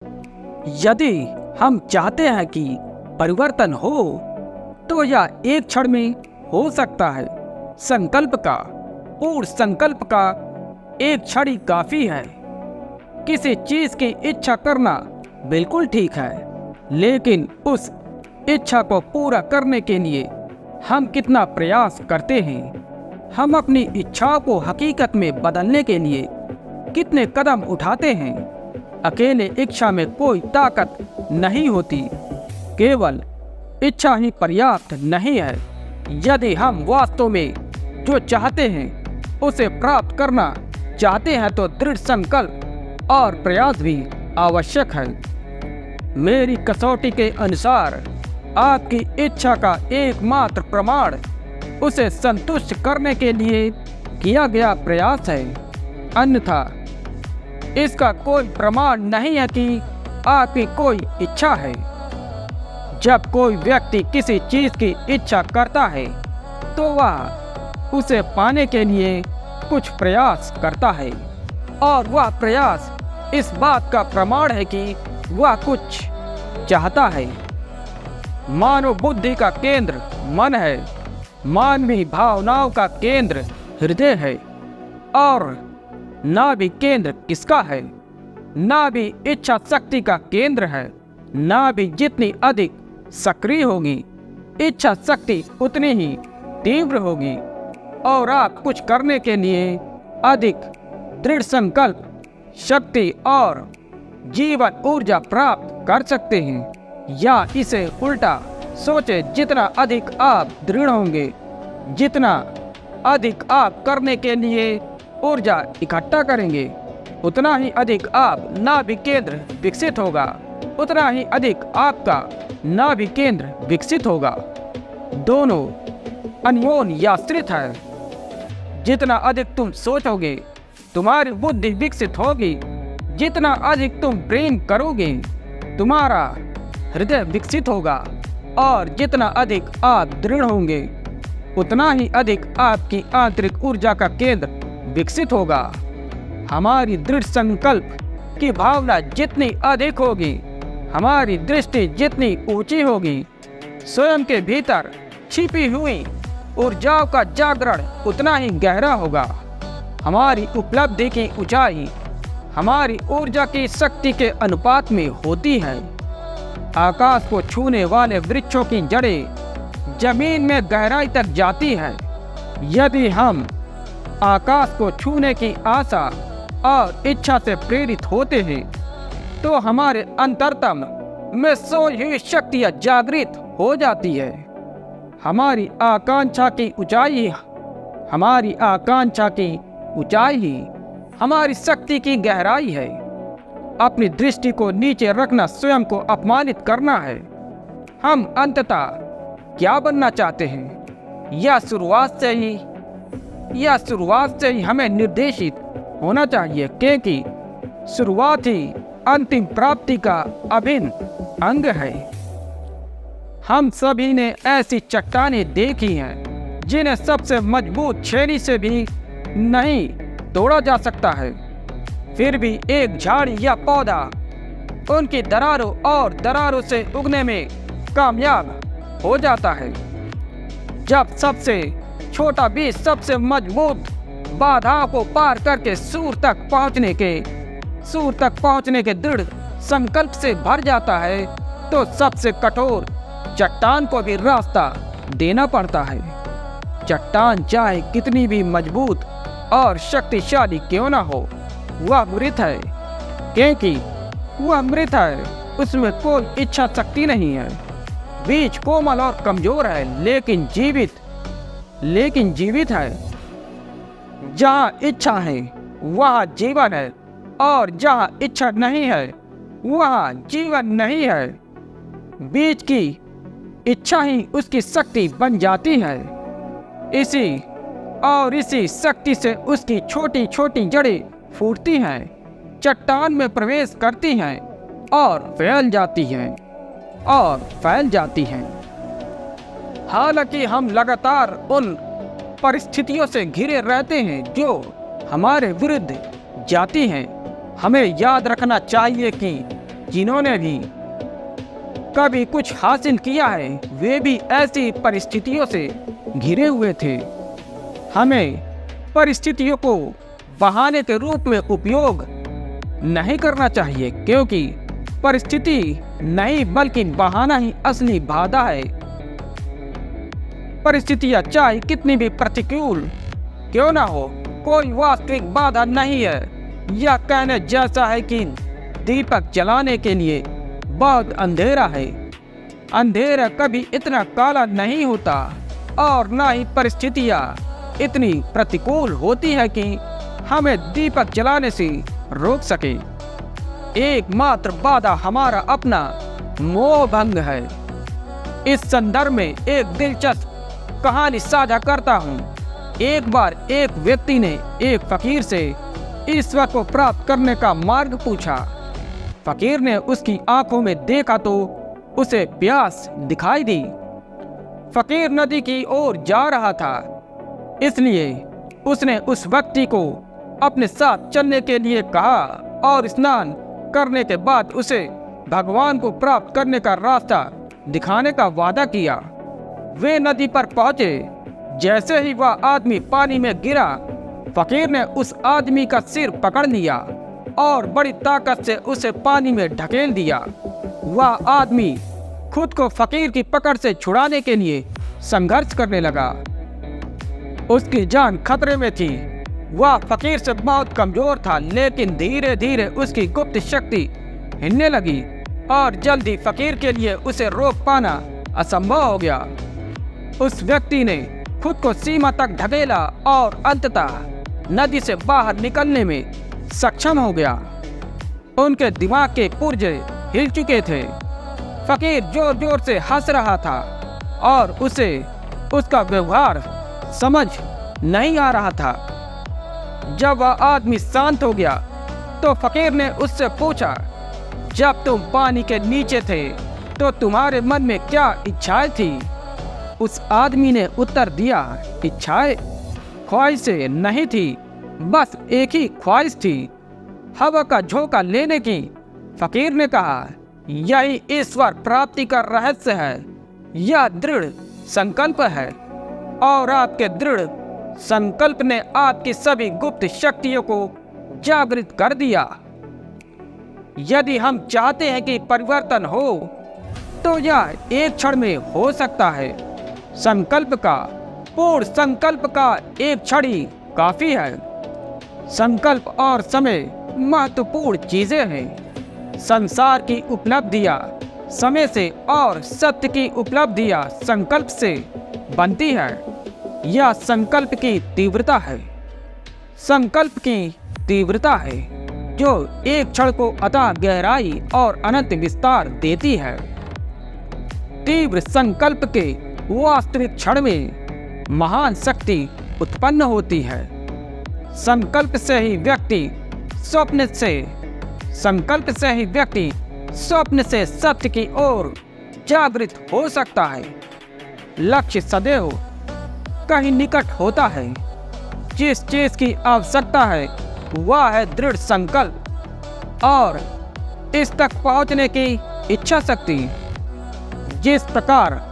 यदि हम चाहते हैं कि परिवर्तन हो तो यह एक क्षण में हो सकता है। संकल्प का पूर्ण संकल्प का एक क्षण ही काफी है। किसी चीज की इच्छा करना बिल्कुल ठीक है, लेकिन उस इच्छा को पूरा करने के लिए हम कितना प्रयास करते हैं, हम अपनी इच्छाओं को हकीकत में बदलने के लिए कितने कदम उठाते हैं। अकेले इच्छा में कोई ताकत नहीं होती, केवल इच्छा ही पर्याप्त नहीं है। यदि हम वास्तव में जो चाहते हैं उसे प्राप्त करना चाहते हैं तो दृढ़ संकल्प और प्रयास भी आवश्यक है। मेरी कसौटी के अनुसार आपकी इच्छा का एकमात्र प्रमाण उसे संतुष्ट करने के लिए किया गया प्रयास है, अन्यथा इसका कोई प्रमाण नहीं है कि आपकी कोई इच्छा है। जब कोई व्यक्ति किसी चीज की इच्छा करता है तो वह उसे पाने के लिए कुछ प्रयास करता है, और वह प्रयास इस बात का प्रमाण है कि वह कुछ चाहता है। मानव बुद्धि का केंद्र मन है, मानवीय भावनाओं का केंद्र हृदय है, और नाभि केंद्र किसका है? नाभि इच्छा शक्ति का केंद्र है। नाभि जितनी अधिक सक्रिय होगी, इच्छा शक्ति उतनी ही तीव्र होगी, और आप कुछ करने के लिए अधिक दृढ़ संकल्प, शक्ति और जीवन ऊर्जा प्राप्त कर सकते हैं। या इसे उल्टा सोचे, जितना अधिक आप दृढ़ होंगे, जितना अधिक आप करने के लिए ऊर्जा इकट्ठा करेंगे, उतना ही अधिक आप नाभि केंद्र विकसित होगा, उतना ही अधिक आपका नाभि केंद्र विकसित होगा। दोनों अन्योन्य आश्रित है। जितना अधिक तुम सोचोगे, तुम्हारी बुद्धि विकसित होगी। जितना अधिक तुम प्रेम करोगे, तुम्हारा हृदय विकसित होगा, और जितना अधिक आप दृढ़ होंगे, उतना ही अधिक आपकी आंतरिक ऊर्जा का केंद्र विकसित होगा। हमारी दृढ़ संकल्प की भावना जितनी अधिक होगी, हमारी दृष्टि जितनी ऊंची होगी, स्वयं के भीतर छिपी हुई ऊर्जाओं का जागरण उतना ही गहरा होगा। हमारी उपलब्धि की ऊंचाई हमारी ऊर्जा की शक्ति के अनुपात में होती है। आकाश को छूने वाले वृक्षों की जड़ें जमीन में गहराई तक जाती है। यदि हम आकाश को छूने की आशा और इच्छा से प्रेरित होते हैं तो हमारे अंतरतम में सोई हुई शक्तियाँ जागृत हो जाती है। हमारी आकांक्षा की ऊंचाई ही हमारी शक्ति की गहराई है। अपनी दृष्टि को नीचे रखना स्वयं को अपमानित करना है। हम अंततः क्या बनना चाहते हैं, यह शुरुआत से ही हमें निर्देशित होना चाहिए, क्योंकि शुरुआत ही अंतिम प्राप्ति का अभिन्न अंग है। हम सभी ने ऐसी चट्टानें देखी हैं जिन्हें सबसे मजबूत छेनी से भी नहीं तोड़ा जा सकता है, फिर भी एक झाड़ी या पौधा उनकी दरारों से उगने में कामयाब हो जाता है। जब सबसे छोटा बीज सबसे मजबूत बाधाओं को पार करके सूर तक पहुंचने के दृढ़ संकल्प से भर जाता है, तो सबसे कठोर चट्टान को भी रास्ता देना पड़ता है। चट्टान चाहे कितनी भी मजबूत और शक्तिशाली क्यों ना हो, वह मृत है, क्योंकि वह मृत है, उसमें कोई इच्छा शक्ति नहीं है। बीज कोमल और कमजोर है, लेकिन जीवित है। जहाँ इच्छा है वहाँ जीवन है, और जहाँ इच्छा नहीं है वहाँ जीवन नहीं है। बीज की इच्छा ही उसकी शक्ति बन जाती है। इसी शक्ति से उसकी छोटी छोटी जड़ें फूटती हैं, चट्टान में प्रवेश करती हैं और फैल जाती हैं। हालांकि हम लगातार उन परिस्थितियों से घिरे रहते हैं जो हमारे विरुद्ध जाती हैं। हमें याद रखना चाहिए कि जिन्होंने भी कभी कुछ हासिल किया है वे भी ऐसी परिस्थितियों से घिरे हुए थे। हमें परिस्थितियों को बहाने के रूप में उपयोग नहीं करना चाहिए, क्योंकि परिस्थिति नहीं बल्कि बहाना ही असली बाधा है। परिस्थितियां चाहे कितनी भी प्रतिकूल क्यों ना हो, कोई वास्तविक बाधा नहीं है। यह कहने जैसा है कि दीपक जलाने के लिए बहुत अंधेरा है। अंधेरा कभी इतना काला नहीं होता और न ही परिस्थितियां इतनी प्रतिकूल होती है कि हमें दीपक जलाने से रोक सके। एकमात्र बाधा हमारा अपना मोह भंग है। इस संदर्भ में एक दिलचस्प कहानी साझा करता हूँ। एक बार एक व्यक्ति ने एक फकीर से ईश्वर को प्राप्त करने का मार्ग पूछा। फकीर ने उसकी आंखों में देखा तो उसे प्यास दिखाई दी। फकीर नदी की ओर जा रहा था, इसलिए उसने उस व्यक्ति को अपने साथ चलने के लिए कहा और स्नान करने के बाद उसे भगवान को प्राप्त करने का रास्ता दिखाने का वादा किया। वे नदी पर पहुंचे। जैसे ही वह आदमी पानी में गिरा, फकीर ने उस आदमी का सिर पकड़ लिया और बड़ी ताकत से उसे पानी में ढकेल दिया। वह आदमी खुद को फकीर की पकड़ से छुड़ाने के लिए संघर्ष करने लगा। उसकी जान खतरे में थी। वह फकीर से बहुत कमजोर था, लेकिन धीरे धीरे उसकी गुप्त शक्ति हिलने लगी और जल्दी फकीर के लिए उसे रोक पाना असंभव हो गया। उस व्यक्ति ने खुद को सीमा तक ढकेला और अंततः नदी से बाहर निकलने में सक्षम हो गया। उनके दिमाग के पुर्जे हिल चुके थे। फकीर जोर जोर से हंस रहा था और उसे उसका व्यवहार समझ नहीं आ रहा था। जब वह आदमी शांत हो गया तो फकीर ने उससे पूछा, जब तुम पानी के नीचे थे तो तुम्हारे मन में क्या इच्छाएं थी? उस आदमी ने उत्तर दिया, इच्छाएं ख्वाहिशें नहीं थी, बस एक ही ख्वाहिश थी, हवा का झोंका लेने की। फकीर ने कहा, यही ईश्वर प्राप्ति का रहस्य है। यह दृढ़ संकल्प है और आपके दृढ़ संकल्प ने आपकी सभी गुप्त शक्तियों को जागृत कर दिया। यदि हम चाहते हैं कि परिवर्तन हो तो यह एक क्षण में हो सकता है। संकल्प का, पूर्ण संकल्प का एक क्षण ही काफी है। संकल्प और समय महत्वपूर्ण चीजें हैं। संसार की उपलब्धियां समय से और सत्य की उपलब्धियां संकल्प से बनती है। यह संकल्प की तीव्रता है। संकल्प की तीव्रता है जो एक क्षण को अथाह गहराई और अनंत विस्तार देती है। तीव्र संकल्प के वास्तविक क्षण में महान शक्ति उत्पन्न होती है। संकल्प से ही व्यक्ति स्वप्न से सत्य की ओर जागृत हो सकता है। लक्ष्य सदैव कहीं निकट होता है। जिस चीज की आवश्यकता है वह है दृढ़ संकल्प और इस तक पहुंचने की इच्छा शक्ति। जिस प्रकार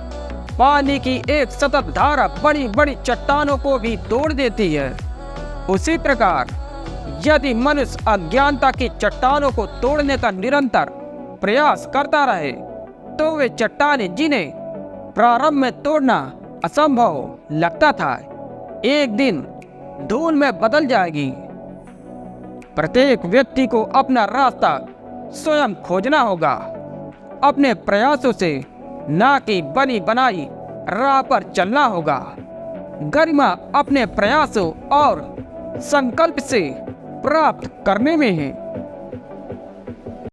पानी की एक सतत धारा बड़ी बड़ी चट्टानों को भी तोड़ देती है, उसी प्रकार यदि मनुष्य अज्ञानता की चट्टानों को तोड़ने का निरंतर प्रयास करता रहे तो वे चट्टानें, जिन्हें प्रारंभ में तोड़ना असंभव लगता था, एक दिन धूल में बदल जाएगी। प्रत्येक व्यक्ति को अपना रास्ता स्वयं खोजना होगा। अपने प्रयासों से ना कि बनी बनाई राह पर चलना होगा। गरिमा अपने प्रयासों और संकल्प से प्राप्त करने में है।